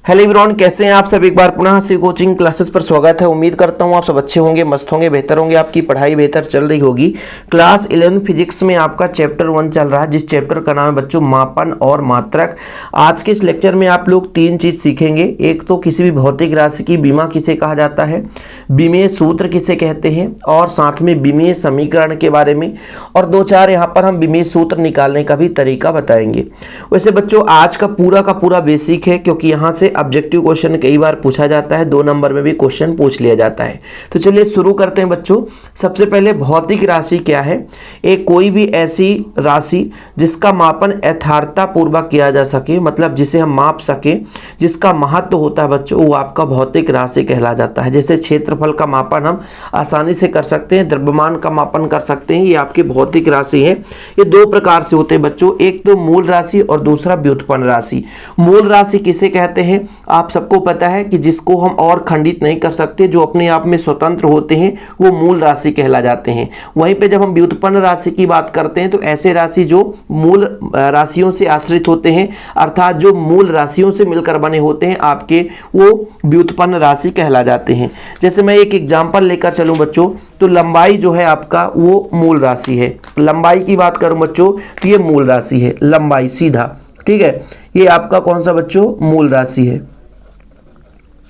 Hello everyone, कैसे हैं आप सब। एक बार पुनः से कोचिंग क्लासेस पर स्वागत है। उम्मीद करता हूं आप सब अच्छे होंगे, मस्त होंगे, बेहतर होंगे, आपकी पढ़ाई बेहतर चल रही होगी। क्लास 11 फिजिक्स में आपका चैप्टर 1 चल रहा है, जिस चैप्टर का नाम है बच्चों मापन और मात्रक। आज के इस लेक्चर में आप लोग 3 चीज सीखेंगे। एक तो किसी भी भौतिक राशि की बीमा किसे कहा जाता है, विमीय सूत्र किसे कहते हैं, और साथ में विमीय समीकरण के बारे में, और 2-4 यहाँ पर हम विमीय सूत्र निकालने का भी तरीका बताएंगे। वैसे बच्चों आज का पूरा बेसिक है, क्योंकि यहाँ से ऑब्जेक्टिव क्वेश्चन कई बार पूछा जाता है, 2 नंबर में भी क्वेश्चन पूछ लिया जाता है। तो चलिए शुरू करते हैं बच्चों। सबसे पहले भौतिक राशि क्या है। एक कोई भी ऐसी राशि जिसका मापन यथार्थता पूर्वक किया जा सके, मतलब जिसे हम माप सके, जिसका महत्व होता है बच्चों, वो आपका भौतिक राशि कहला जाता है। जैसे क्षेत्रफल का मापन हम आसानी से कर सकते हैं, द्रव्यमान का मापन कर सकते हैं, ये आपकी भौतिक राशि है। ये 2 प्रकार से होते हैं बच्चों, एक तो मूल राशि और दूसरा व्युत्पन्न राशि। मूल राशि किसे कहते हैं, आप सबको पता है कि जिसको हम और खंडित नहीं कर सकते, जो अपने आप में स्वतंत्र होते हैं, वो मूल राशि कहला जाते हैं। वहीं पे जब हम व्युत्पन्न राशि की बात करते हैं तो ऐसे राशि जो मूल राशियों से आश्रित होते हैं, अर्थात जो मूल राशियों से मिलकर बने होते हैं आपके, वो व्युत्पन्न राशि कहला जाते हैं। जैसे मैं एक एग्जाम्पल लेकर चलूं बच्चों, तो लंबाई जो है आपका वो मूल राशि है। लंबाई की बात करूं बच्चों तो ये मूल राशि है, लंबाई सीधा, ठीक है। ये आपका कौन सा बच्चों, मूल राशि है,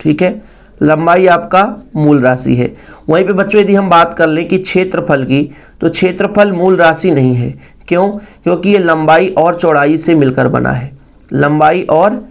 ठीक है। लंबाई आपका मूल राशि है। वहीं पे बच्चों यदि हम बात कर लें कि क्षेत्रफल की, तो क्षेत्रफल मूल राशि नहीं है। क्यों? क्योंकि ये लंबाई और चौड़ाई से मिलकर बना है, लंबाई और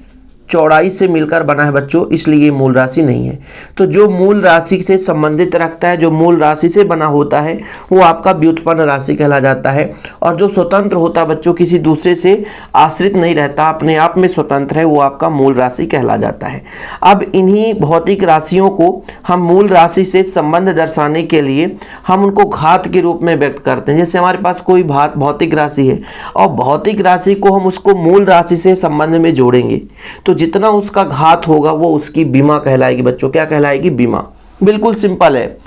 चौड़ाई से मिलकर बना है बच्चों, इसलिए ये मूल राशि नहीं है। तो जो मूल राशि से संबंधित रखता है, जो मूल राशि से बना होता है, वो आपका व्युत्पन्न राशि कहला जाता है। और जो स्वतंत्र होता है बच्चों, किसी दूसरे से आश्रित नहीं रहता, अपने आप में स्वतंत्र है, वो आपका मूल राशि कहला जाता है। अब इन्हीं भौतिक राशियों को हम मूल राशि से संबंध दर्शाने के लिए हम उनको घात के रूप में व्यक्त करते हैं। जैसे हमारे पास कोई भौतिक राशि है और भौतिक राशि को हम उसको मूल राशि से संबंध में जोड़ेंगे, तो जितना उसका घात होगा वो उसकी बीमा कहलाएगी बच्चों। क्या कहलाएगी? बीमा। बिल्कुल सिंपल है,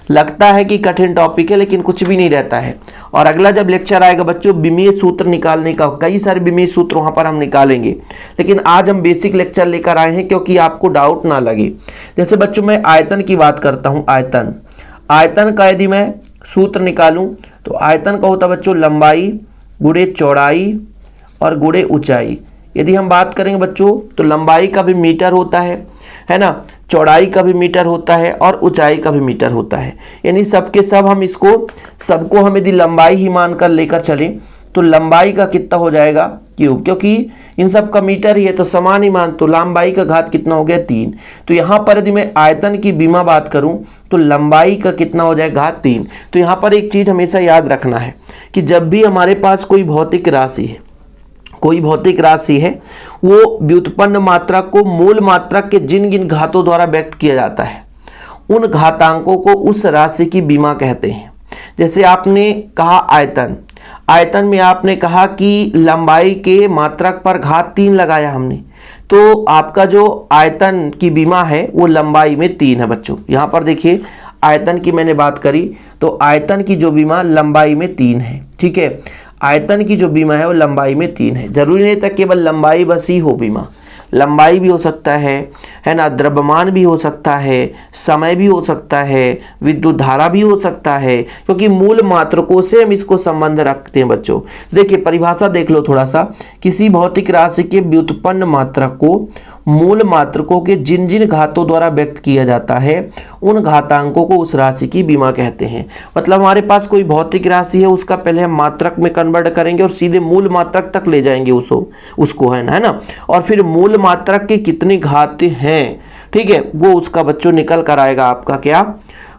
लगता है कि कठिन टॉपिक है, लेकिन कुछ भी नहीं रहता है। और अगला जब लेक्चर आएगा बच्चों विमीय सूत्र निकालने का, कई सारे विमीय सूत्र वहां पर हम निकालेंगे, लेकिन आज हम बेसिक लेक्चर लेकर आए हैं क्योंकि आपको डाउट ना लगे। जैसे बच्चों मैं आयतन की बात करता हूं, आयतन का यदि मैं सूत्र निकालूं तो आयतन का होता बच्चों लंबाई गुणे चौड़ाई और गुणे ऊंचाई। यदि हम बात करेंगे बच्चों तो लंबाई का भी मीटर होता है ना, चौड़ाई का भी मीटर होता है और ऊंचाई का भी मीटर होता है। यानी सबके सब हम सबको हम यदि लंबाई ही मानकर लेकर चलें तो लंबाई का कितना हो जाएगा, क्यूब, क्योंकि इन सब का मीटर ही है तो समान ही मान, तो लंबाई का घात कितना हो गया, 3। तो यहाँ पर यदि मैं आयतन की बीमा बात करूं तो लंबाई का कितना हो जाएगा, घात 3। तो यहाँ पर एक चीज हमेशा याद रखना है कि जब भी हमारे पास कोई भौतिक राशि है, वो व्युत्पन्न मात्रक को मूल मात्रक के जिन जिन घातों द्वारा व्यक्त किया जाता है, उन घातांकों को उस राशि की बीमा कहते हैं। जैसे आपने कहा आयतन में आपने कहा कि लंबाई के मात्रक पर घात 3 लगाया हमने, तो आपका जो आयतन की बीमा है वो लंबाई में 3 है बच्चों। यहाँ पर देखिए आयतन की मैंने बात करी तो आयतन की जो बीमा लंबाई में 3 है, ठीक है। आयतन की जो बीमा है वो लंबाई में 3 है। जरूरी नहीं था केवल लंबाई बस ही हो बीमा, लंबाई भी हो सकता है ना, द्रव्यमान भी हो सकता है, समय भी हो सकता है, विद्युत धारा भी हो सकता है, क्योंकि मूल मात्रकों से हम इसको संबंध रखते हैं बच्चों। देखिए परिभाषा देख लो थोड़ा सा, किसी भौतिक राशि के व्युत्पन्न मात्रक को मूल मात्रकों के जिन जिन घातों द्वारा व्यक्त किया जाता है, उन घातांकों को उस राशि की बीमा कहते हैं। मतलब हमारे पास कोई भौतिक राशि है, उसका पहले हम मात्रक में कन्वर्ट करेंगे और सीधे मूल मात्रक तक ले जाएंगे उसको है ना, और फिर मूल मात्रक के कितनी घात हैं, ठीक है, वो उसका बच्चों निकल कर आएगा आपका क्या,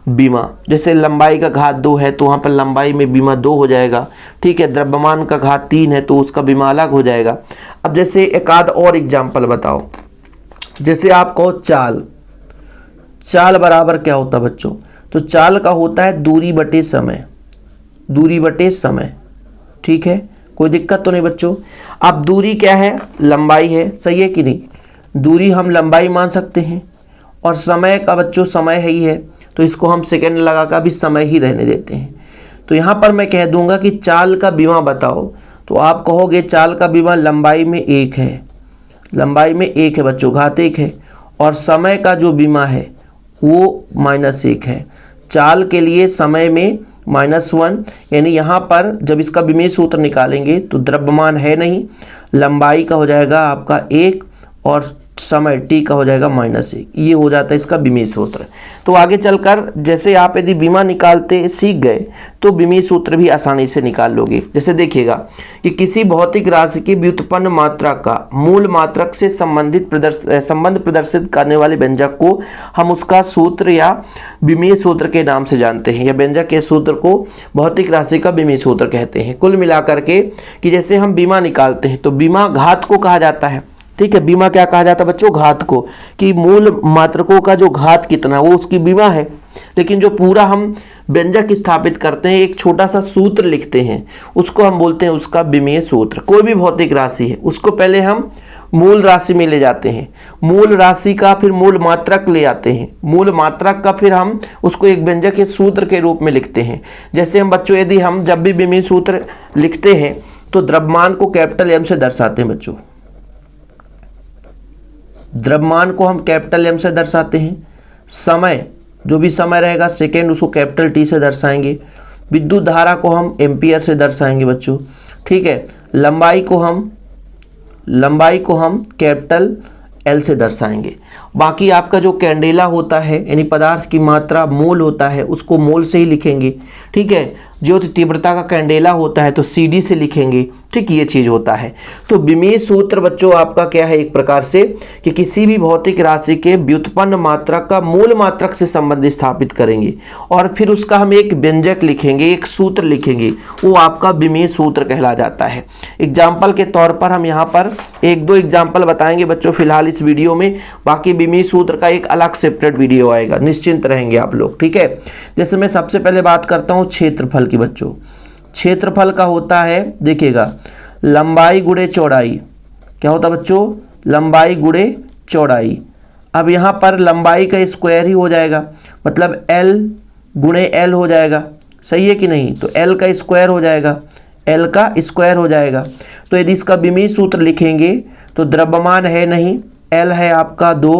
बीमा। जैसे लंबाई का घात 2 है तो वहां पर लंबाई में बीमा 2 हो जाएगा, ठीक है। द्रव्यमान का घात 3 है तो उसका बीमा अलग हो जाएगा। अब जैसे एक आध और एग्जाम्पल बताओ, जैसे आप कहो चाल बराबर क्या होता है बच्चों, तो चाल का होता है दूरी बटे समय, ठीक है। कोई दिक्कत तो नहीं बच्चों। अब दूरी क्या है, लंबाई है, सही है कि नहीं, दूरी हम लंबाई मान सकते हैं, और समय का बच्चों समय है, तो इसको हम सेकंड लगा कर भी समय ही रहने देते हैं। तो यहाँ पर मैं कह दूंगा कि चाल का बीमा बताओ, तो आप कहोगे चाल का बीमा लंबाई में 1 है, लंबाई में 1 है बच्चों, घात 1 है, और समय का जो बीमा है वो -1 है। चाल के लिए समय में -1, यानी यहाँ पर जब इसका विमेय सूत्र निकालेंगे तो द्रव्यमान है नहीं, लंबाई का हो जाएगा आपका 1 और समय t का हो जाएगा -1। ये हो जाता है इसका विमेय सूत्र। तो आगे चलकर जैसे आप यदि बीमा निकालते सीख गए तो विमेय सूत्र भी आसानी से निकाल लोगे। जैसे देखिएगा कि किसी भौतिक राशि की व्युत्पन्न मात्रा का मूल मात्रक से संबंध प्रदर्शित करने वाले व्यंजक को हम उसका सूत्र या विमेय सूत्र के नाम से जानते हैं, या व्यंजक के सूत्र को भौतिक राशि का विमेय सूत्र कहते हैं। कुल मिलाकर के कि जैसे हम बीमा निकालते हैं तो बीमा घात को कहा जाता है, ठीक है। बीमा क्या कहा जाता है बच्चों? घात को, कि मूल मात्रकों का जो घात कितना वो उसकी बीमा है। लेकिन जो पूरा हम व्यंजक स्थापित करते हैं, एक छोटा सा सूत्र लिखते हैं, उसको हम बोलते हैं उसका विमेय सूत्र। कोई भी भौतिक राशि है उसको पहले हम मूल राशि में ले जाते हैं, मूल राशि का फिर मूल मात्रक ले आते हैं, मूल मात्रक का फिर हम उसको एक व्यंजक के सूत्र के रूप में लिखते हैं। जैसे हम बच्चों यदि हम जब भी विमेय सूत्र लिखते हैं तो द्रव्यमान को कैपिटल M से दर्शाते हैं बच्चों, द्रव्यमान को हम कैपिटल M से दर्शाते हैं। समय, जो भी समय रहेगा सेकेंड, उसको कैपिटल T से दर्शाएंगे। विद्युत धारा को हम एम्पियर से दर्शाएंगे बच्चों, ठीक है। लंबाई को हम कैपिटल L से दर्शाएंगे। बाकी आपका जो कैंडेला होता है यानी पदार्थ की मात्रा मोल होता है उसको मोल से ही लिखेंगे, ठीक है। ज्योति तीव्रता का कैंडेला होता है तो CD से लिखेंगे, ठीक, ये चीज़ होता है। तो विमेय सूत्र बच्चों आपका क्या है? एक प्रकार से कि किसी भी भौतिक राशि के व्युत्पन्न मात्रक का मूल मात्रक से संबंध स्थापित करेंगे और फिर उसका हम एक व्यंजक लिखेंगे, एक सूत्र लिखेंगे, वो आपका विमेय सूत्र कहला जाता है। एग्जाम्पल के तौर पर हम यहाँ पर 1-2 एग्जाम्पल बताएंगे बच्चों फिलहाल इस वीडियो में, बाकी विमेय सूत्र का एक अलग सेपरेट वीडियो आएगा, निश्चिंत रहेंगे आप लोग, ठीक है। जैसे मैं सबसे पहले बात करता हूँ क्षेत्रफल की बच्चों। क्षेत्रफल का होता है, देखिएगा, लंबाई गुणे चौड़ाई। क्या होता है बच्चों? लंबाई गुणे चौड़ाई। अब यहाँ पर लंबाई का स्क्वायर ही हो जाएगा, मतलब L गुणे L हो जाएगा, सही है कि नहीं? तो L का स्क्वायर हो जाएगा, L का स्क्वायर हो जाएगा। तो यदि इसका विमेय सूत्र लिखेंगे तो द्रव्यमान है नहीं, L है आपका 2,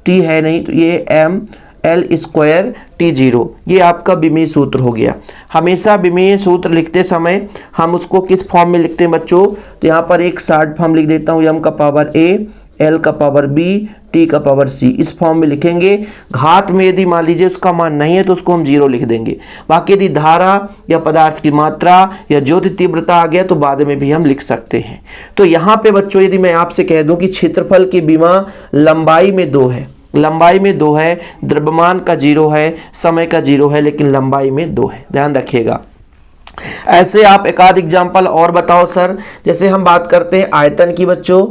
T है नहीं, तो ये M L स्क्वायर T0, ये आपका विमेय सूत्र हो गया। हमेशा विमेय सूत्र लिखते समय हम उसको किस फॉर्म में लिखते हैं बच्चों? तो यहाँ पर एक शॉर्ट फॉर्म लिख देता हूँ, M का पावर A, L का पावर B, T का पावर C, इस फॉर्म में लिखेंगे। घात में यदि मान लीजिए उसका मान नहीं है तो उसको हम 0 लिख देंगे। बाकी यदि धारा या पदार्थ की मात्रा या ज्योति तीव्रता आ गया तो बाद में भी हम लिख सकते हैं। तो यहाँ पे बच्चों यदि मैं आपसे कह दूँ कि क्षेत्रफल की बीमा लंबाई में 2 है, लंबाई में 2 है, द्रव्यमान का 0 है, समय का 0 है, लेकिन लंबाई में 2 है, ध्यान रखिएगा। ऐसे आप एक आध एग्जाम्पल और बताओ सर। जैसे हम बात करते हैं आयतन की बच्चों,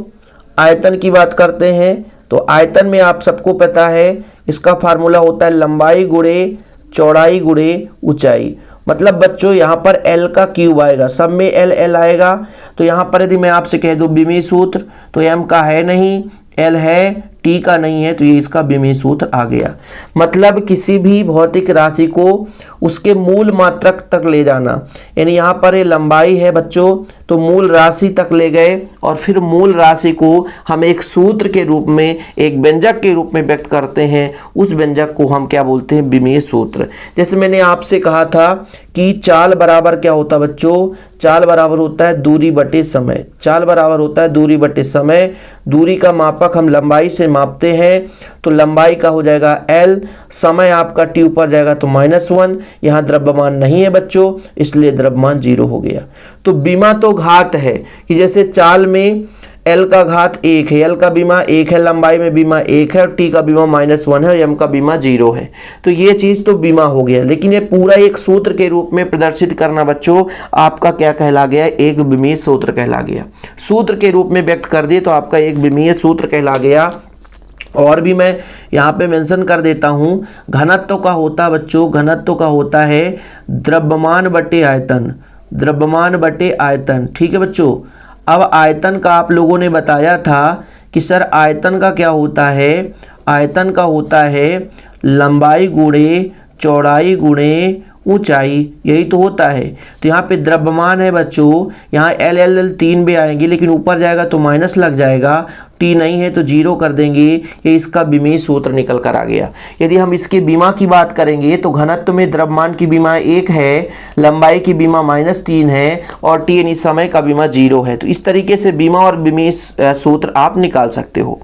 आयतन की बात करते हैं तो आयतन में आप सबको पता है इसका फार्मूला होता है लंबाई गुणे चौड़ाई गुणे ऊंचाई। मतलब बच्चों यहाँ पर L का क्यूब आएगा, सब में L आएगा। तो यहाँ पर यदि मैं आपसे कह दूँ विमेय सूत्र, तो M का है नहीं, L है, T का नहीं है, तो ये इसका विमेय सूत्र आ गया। मतलब किसी भी भौतिक राशि को उसके मूल मात्रक तक ले जाना, यानी यहाँ पर ये लंबाई है बच्चों, तो मूल राशि तक ले गए और फिर मूल राशि को हम एक सूत्र के रूप में, एक व्यंजक के रूप में व्यक्त करते हैं। उस व्यंजक को हम क्या बोलते हैं? विमेय सूत्र। जैसे मैंने आपसे कहा था कि चाल बराबर क्या होता है बच्चों? चाल बराबर होता है दूरी बटे समय। चाल बराबर होता है दूरी बटे समय। दूरी का मापक हम लंबाई से मापते हैं, तो लंबाई का हो जाएगा L, समय आपका T ऊपर जाएगा तो -1। यहाँ द्रव्यमान नहीं है बच्चों, इसलिए द्रव्यमान 0 हो गया। तो बीमा तो घात है कि जैसे चाल में L का घात 1 है, L का बीमा 1 है, लंबाई में बीमा 1 है और T का बीमा -1 है, M का बीमा 0 है। तो ये चीज़ तो बीमा हो गया, लेकिन ये पूरा एक सूत्र के रूप में प्रदर्शित करना बच्चों आपका क्या कहला गया? एक विमेय सूत्र कहला गया। सूत्र के रूप में व्यक्त कर दिए तो आपका एक विमेय सूत्र कहला गया। और भी मैं यहाँ पे मेंशन कर देता हूँ, घनत्व का होता बच्चों, घनत्व का होता है द्रव्यमान बटे आयतन, द्रव्यमान बटे आयतन, ठीक है बच्चों। अब आयतन का आप लोगों ने बताया था कि सर आयतन का क्या होता है? आयतन का होता है लंबाई गुणे चौड़ाई गुणे ऊंचाई, यही तो होता है। तो यहाँ पे द्रव्यमान है बच्चों, यहाँ L 3 भी आएंगे, लेकिन ऊपर जाएगा तो माइनस लग जाएगा, टी नहीं है तो 0 कर देंगे, ये इसका विमीय सूत्र निकल कर आ गया। यदि हम इसके बीमा की बात करेंगे तो घनत्व में द्रव्यमान की बीमा 1 है, लंबाई की बीमा -3 है और टी यानी समय का बीमा 0 है। तो इस तरीके से बीमा और विमीय सूत्र आप निकाल सकते हो।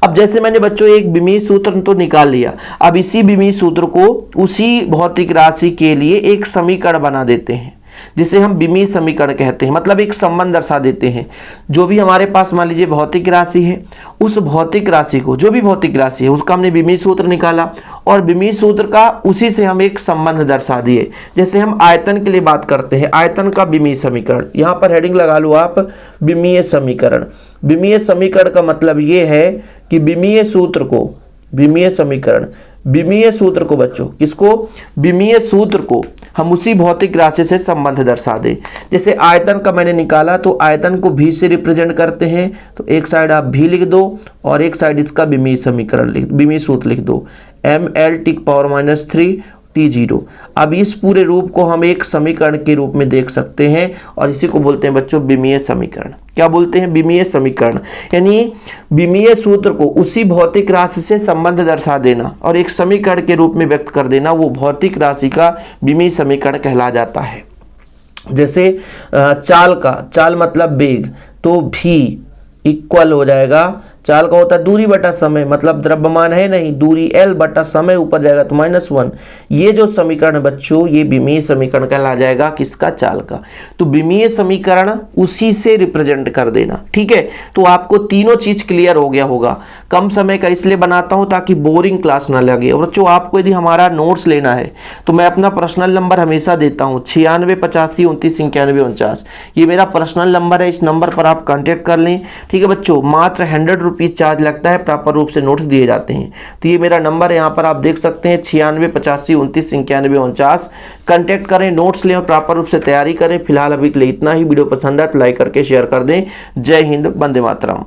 अब जैसे मैंने बच्चों एक विमीय सूत्र तो निकाल लिया, अब इसी विमीय सूत्र को उसी भौतिक राशि के लिए एक समीकरण बना देते हैं जिसे हम विमीय समीकरण कहते हैं, मतलब एक संबंध दर्शा देते हैं। जो भी हमारे पास मान लीजिए भौतिक राशि है, उस भौतिक राशि को, जो भी भौतिक राशि है उसका हमने विमीय सूत्र निकाला और विमीय सूत्र का उसी से हम एक संबंध दर्शा दिए। जैसे हम आयतन के लिए बात करते हैं, आयतन का विमीय समीकरण, यहाँ पर हेडिंग लगा लो आप, विमीय समीकरण। विमीय समीकरण का मतलब ये है कि विमीय सूत्र को, विमीय समीकरण, विमीय सूत्र को बच्चों, किसको, विमीय सूत्र को हम उसी भौतिक राशि से संबंध दर्शा दें। जैसे आयतन का मैंने निकाला तो आयतन को भी से रिप्रेजेंट करते हैं, तो एक साइड आप भी लिख दो और एक साइड इसका विमीय समीकरण विमीय सूत्र लिख दो, ml⁻³ T0। अब इस पूरे रूप को हम एक समीकरण के रूप में देख सकते हैं और इसी को बोलते हैं बच्चों विमीय समीकरण। क्या बोलते हैं, विमीय समीकरण, यानी विमीय सूत्र को उसी भौतिक राशि से संबंध दर्शा देना और एक समीकरण के रूप में व्यक्त कर देना, वो भौतिक राशि का विमीय समीकरण कहला जाता है। जैसे चाल का, चाल मतलब वेग, तो भी इक्वल हो जाएगा, चाल का होता है दूरी बटा समय, मतलब द्रव्यमान है नहीं, दूरी L बटा समय ऊपर जाएगा तो -1। ये जो समीकरण बच्चों, ये विमीय समीकरण कहला जाएगा, किसका, चाल का। तो विमीय समीकरण उसी से रिप्रेजेंट कर देना, ठीक है। तो आपको तीनों चीज क्लियर हो गया होगा। कम समय का इसलिए बनाता हूं ताकि बोरिंग क्लास ना लगे। और बच्चों आपको यदि हमारा नोट्स लेना है तो मैं अपना पर्सनल नंबर हमेशा देता हूं 96 85 29 91 49। ये मेरा पर्सनल नंबर है, इस नंबर पर आप कांटेक्ट कर लें, ठीक है बच्चों। मात्र 100 रुपीज़ चार्ज लगता है, प्रॉपर रूप से नोट्स दिए जाते हैं। तो ये मेरा नंबर है, यहाँ पर आप देख सकते हैं 96 85 29 91 49। कंटेक्ट करें, नोट्स लें और प्रॉपर रूप से तैयारी करें। फिलहाल अभी के लिए इतना ही। वीडियो पसंद आए तो लाइक करके शेयर कर दें। जय हिंद, वंदे मातरम।